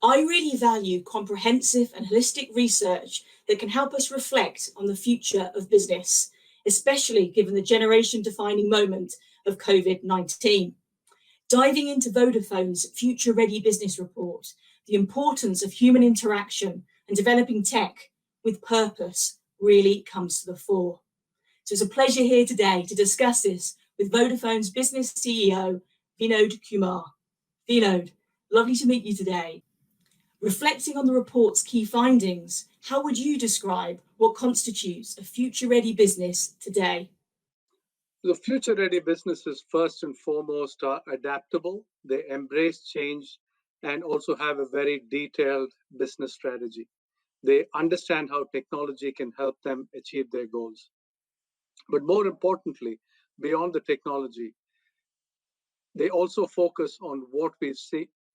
I really value comprehensive and holistic research that can help us reflect on the future of business, especially given the generation-defining moment of COVID-19. Diving into Vodafone's Future Ready Business Report, the importance of human interaction and developing tech with purpose really comes to the fore. So it's a pleasure here today to discuss this with Vodafone's business CEO, Vinod Kumar. Vinod, lovely to meet you today. Reflecting on the report's key findings, how would you describe what constitutes a future-ready business today? The future-ready businesses, first and foremost, are adaptable. They embrace change and also have a very detailed business strategy. They understand how technology can help them achieve their goals. But more importantly, beyond the technology, they also focus on what we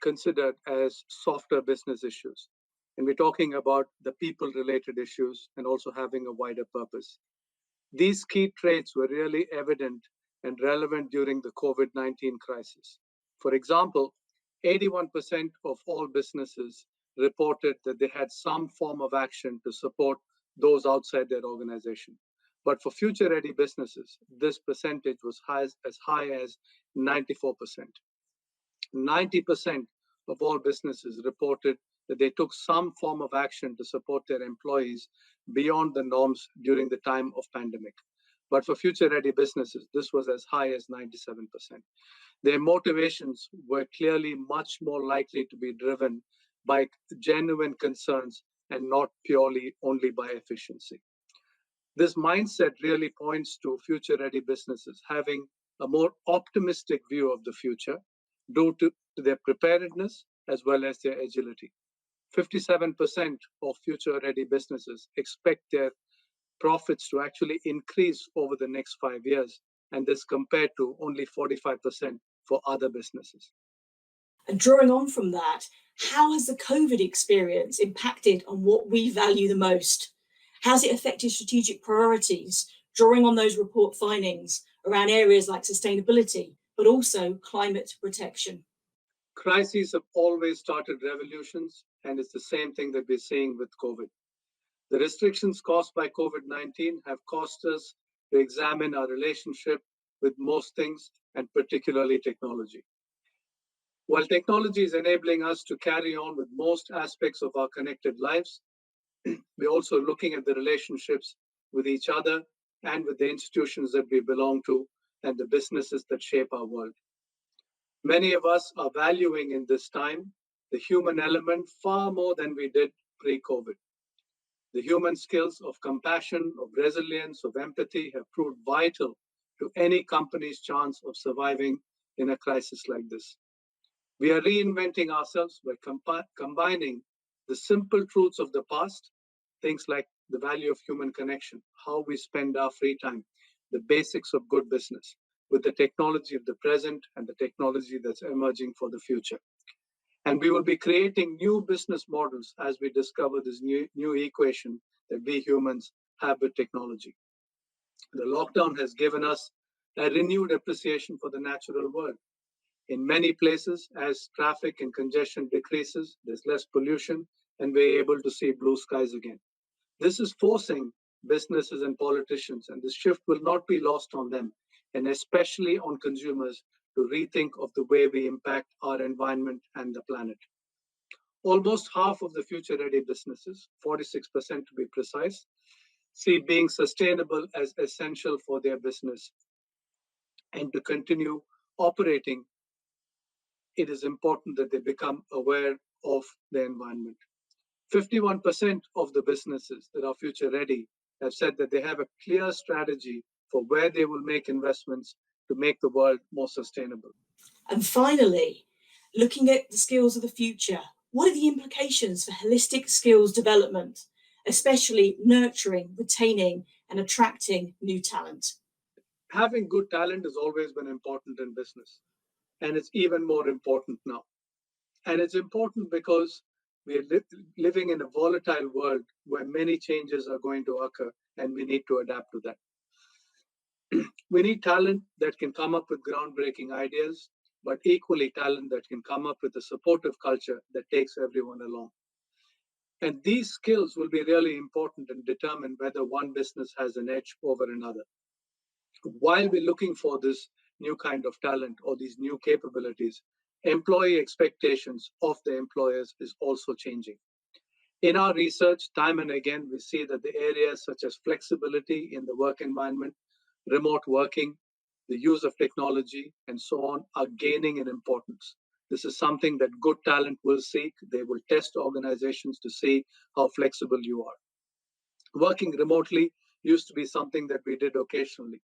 considered as softer business issues. And we're talking about the people-related issues and also having a wider purpose. These key traits were really evident and relevant during the COVID-19 crisis. For example, 81% of all businesses reported that they had some form of action to support those outside their organization. But for future-ready businesses, this percentage was as high as 94%. 90% of all businesses reported that they took some form of action to support their employees beyond the norms during the time of pandemic. But for future-ready businesses, this was as high as 97%. Their motivations were clearly much more likely to be driven by genuine concerns and not purely only by efficiency. This mindset really points to future-ready businesses having a more optimistic view of the future due to their preparedness as well as their agility. 57% of future-ready businesses expect their profits to actually increase over the next 5 years, and this compared to only 45% for other businesses. And drawing on from that, how has the COVID experience impacted on what we value the most? How's it affected strategic priorities, drawing on those report findings around areas like sustainability, but also climate protection? Crises have always started revolutions, and it's the same thing that we're seeing with COVID. The restrictions caused by COVID-19 have caused us to examine our relationship with most things, and particularly technology. While technology is enabling us to carry on with most aspects of our connected lives, we're also looking at the relationships with each other and with the institutions that we belong to and the businesses that shape our world. Many of us are valuing in this time the human element far more than we did pre-COVID. The human skills of compassion, of resilience, of empathy have proved vital to any company's chance of surviving in a crisis like this. We are reinventing ourselves by combining the simple truths of the past, things like the value of human connection, how we spend our free time, the basics of good business, with the technology of the present and the technology that's emerging for the future. And we will be creating new business models as we discover this new equation that we humans have with technology. The lockdown has given us a renewed appreciation for the natural world. In many places, as traffic and congestion decreases, there's less pollution, and we're able to see blue skies again. This is forcing businesses and politicians, and this shift will not be lost on them, and especially on consumers, to rethink of the way we impact our environment and the planet. Almost half of the future-ready businesses, 46% to be precise, see being sustainable as essential for their business. And to continue operating, it is important that they become aware of the environment. 51% of the businesses that are future-ready have said that they have a clear strategy for where they will make investments to make the world more sustainable. And finally, looking at the skills of the future, what are the implications for holistic skills development, especially nurturing, retaining, and attracting new talent? Having good talent has always been important in business, and it's even more important now. And it's important because we are living in a volatile world where many changes are going to occur, and we need to adapt to that. We need talent that can come up with groundbreaking ideas, but equally talent that can come up with a supportive culture that takes everyone along. And these skills will be really important and determine whether one business has an edge over another. While we're looking for this new kind of talent or these new capabilities, employee expectations of the employers is also changing. In our research, time and again, we see that the areas such as flexibility in the work environment, remote working, the use of technology, and so on are gaining in importance. This is something that good talent will seek. They will test organizations to see how flexible you are. Working remotely used to be something that we did occasionally.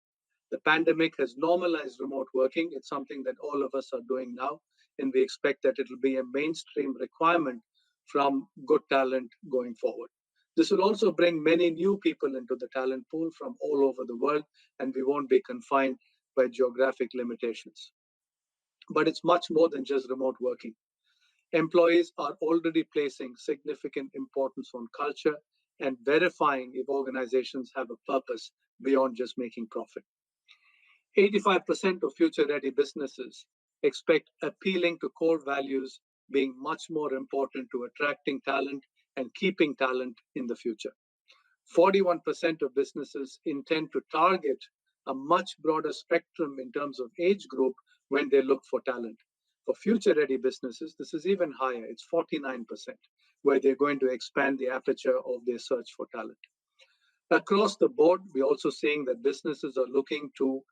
The pandemic has normalized remote working. It's something that all of us are doing now, and we expect that it will be a mainstream requirement from good talent going forward. This will also bring many new people into the talent pool from all over the world, and we won't be confined by geographic limitations. But it's much more than just remote working. Employees are already placing significant importance on culture and verifying if organizations have a purpose beyond just making profit. 85% of future-ready businesses expect appealing to core values being much more important to attracting talent and keeping talent in the future. 41% of businesses intend to target a much broader spectrum in terms of age group when they look for talent. For future-ready businesses, this is even higher. It's 49%, where they're going to expand the aperture of their search for talent. Across the board, we're also seeing that businesses are looking to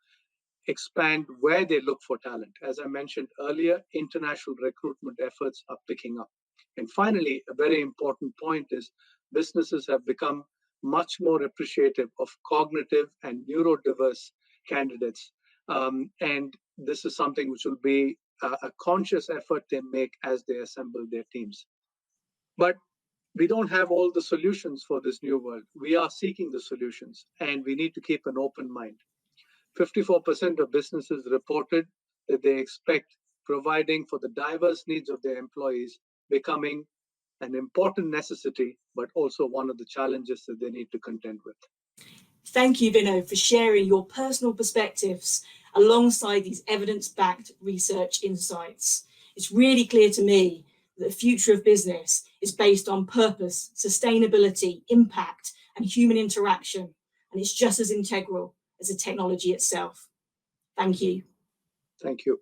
expand where they look for talent. As I mentioned earlier, international recruitment efforts are picking up. And finally, a very important point is businesses have become much more appreciative of cognitive and neurodiverse candidates. And this is something which will be a conscious effort they make as they assemble their teams. But we don't have all the solutions for this new world. We are seeking the solutions, and we need to keep an open mind. 54% of businesses reported that they expect providing for the diverse needs of their employees becoming an important necessity, but also one of the challenges that they need to contend with. Thank you, Vinod, for sharing your personal perspectives alongside these evidence-backed research insights. It's really clear to me that the future of business is based on purpose, sustainability, impact, and human interaction, and it's just as integral as the technology itself. Thank you. Thank you.